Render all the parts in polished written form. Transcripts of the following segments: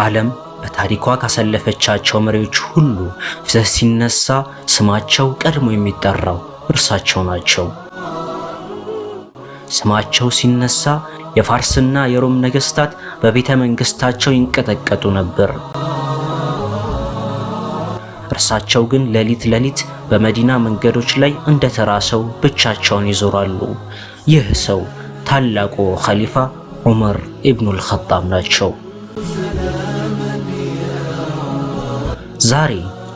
ዓለም በታሪኳ ካሰለፈቻቸው መሪዎች ሁሉ ፍትህ ሲነሳ ስማቸው ቀድሞ የሚጠራው እርሳቸው ናቸው። ስማቸው ሲነሳ የፋርስና የሮም ነገስታት በቤተ መንግስታቸው ይንቀጠቀጡ ነበር። እርሳቸው ግን ሌሊት በመዲና መንገዶች ላይ እንደ ተራ ሰው ብቻቸውን ይዞራሉ። ይህ ሰው ታላቁ ኸሊፋ ዑመር ኢብኑል ኸጣብ ናቸው። ዛሬ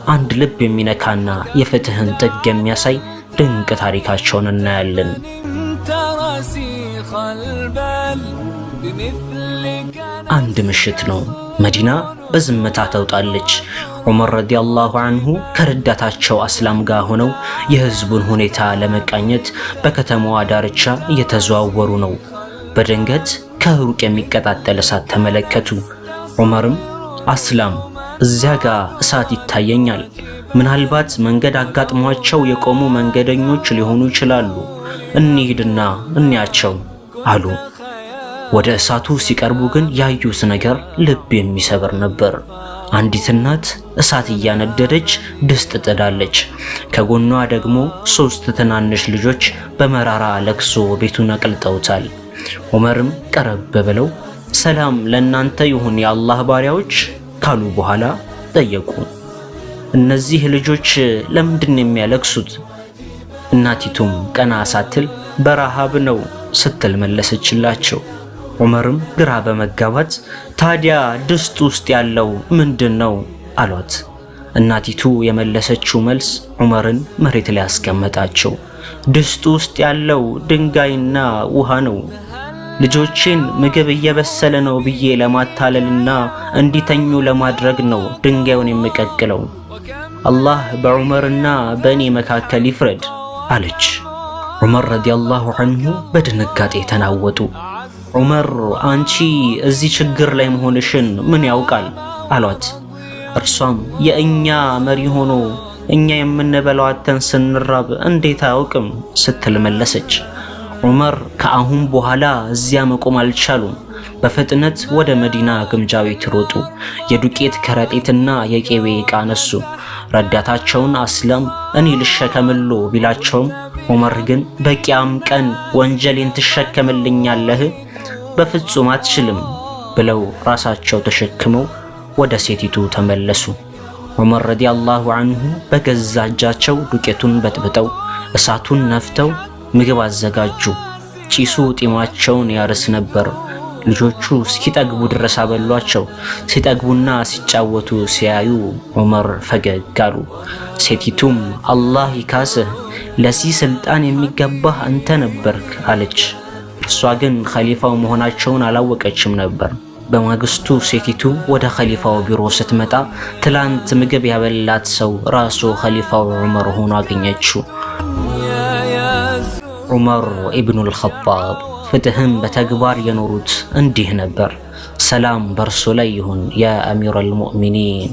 አንድ ልብ የሚነካና የፍትህን ጥግ የሚያሳይ ድንቅ ታሪካቸውን እናያለን። አንድ ምሽት ነው። መዲና በዝምታ ተውጣለች። ዑመር ረዲየላሁ አንሁ ከረዳታቸው አስላም ጋር ሆነው የህዝቡን ሁኔታ ለመቃኘት በከተማዋ ዳርቻ እየተዘዋወሩ ነው። በድንገት ከሩቅ የሚቀጣጠል እሳት ተመለከቱ። ዑመርም አስላም፣ እዚያ ጋር እሳት ይታየኛል፣ ምናልባት መንገድ አጋጥሟቸው የቆሙ መንገደኞች ሊሆኑ ይችላሉ፣ እንሂድና እንያቸው አሉ። ወደ እሳቱ ሲቀርቡ ግን ያዩት ነገር ልብ የሚሰብር ነበር። አንዲት እናት እሳት እያነደደች ድስት ጥዳለች። ከጎኗ ደግሞ 3 ትናንሽ ልጆች በመራራ ለቅሶ ቤቱን አቅልጠውታል። ዑመርም ቀረብ ብለው ሰላም ለእናንተ ይሁን የአላህ ባሪያዎች ካሉ በኋላ ጠየቁ፣ እነዚህ ልጆች ለምንድን የሚያለቅሱት? እናቲቱም ቀና ሳትል በረሃብ ነው ስትል መለሰችላቸው። ዑመርም ግራ በመጋባት ታዲያ ድስት ውስጥ ያለው ምንድን ነው አሏት። እናቲቱ የመለሰችው መልስ ዑመርን መሬት ላይ አስቀመጣቸው። ድስት ውስጥ ያለው ድንጋይና ውሃ ነው። ልጆቼን ምግብ እየበሰለ ነው ብዬ ለማታለልና እንዲተኙ ለማድረግ ነው ድንጋዩን የምቀቅለው። አላህ በዑመርና በእኔ መካከል ይፍረድ አለች። ዑመር ረዲየላሁ አንሁ በድንጋጤ ተናወጡ። ዑመር አንቺ እዚህ ችግር ላይ መሆንሽን ምን ያውቃል አሏት። እርሷም የእኛ መሪ ሆኖ እኛ የምንበላው አተን ስንራብ እንዴት አያውቅም ስትል መለሰች። ዑመር ከአሁን በኋላ እዚያ መቆም አልቻሉም። በፍጥነት ወደ መዲና ግምጃ ቤት ሮጡ። የዱቄት ከረጢትና የቄቤ ዕቃ ነሱ። ረዳታቸውን አስላም እኔ ልሸከምሎ ቢላቸውም ዑመር ግን በቂያም ቀን ወንጀሌን ትሸከምልኛለህ? በፍጹም አትችልም ብለው ራሳቸው ተሸክመው ወደ ሴቲቱ ተመለሱ። ዑመር ረዲየላሁ አንሁ በገዛ እጃቸው ዱቄቱን በጥብጠው እሳቱን ነፍተው ምግብ አዘጋጁ። ጪሱ ጢማቸውን ያርስ ነበር። ልጆቹ እስኪጠግቡ ድረስ አበሏቸው። ሲጠግቡና ሲጫወቱ ሲያዩ ዑመር ፈገግ አሉ። ሴቲቱም አላህ ይካስህ፣ ለዚህ ስልጣን የሚገባህ አንተ ነበርክ አለች። እርሷ ግን ኸሊፋው መሆናቸውን አላወቀችም ነበር። በማግስቱ ሴቲቱ ወደ ኸሊፋው ቢሮ ስትመጣ ትላንት ምግብ ያበላት ሰው ራሱ ኸሊፋው ዑመር ሆኖ አገኘችው። ዑመር ኢብኑል ኸጣብ ፍትህን በተግባር የኖሩት እንዲህ ነበር። ሰላም በርሱ ላይ ይሁን ያ አሚረል ሙእሚኒን።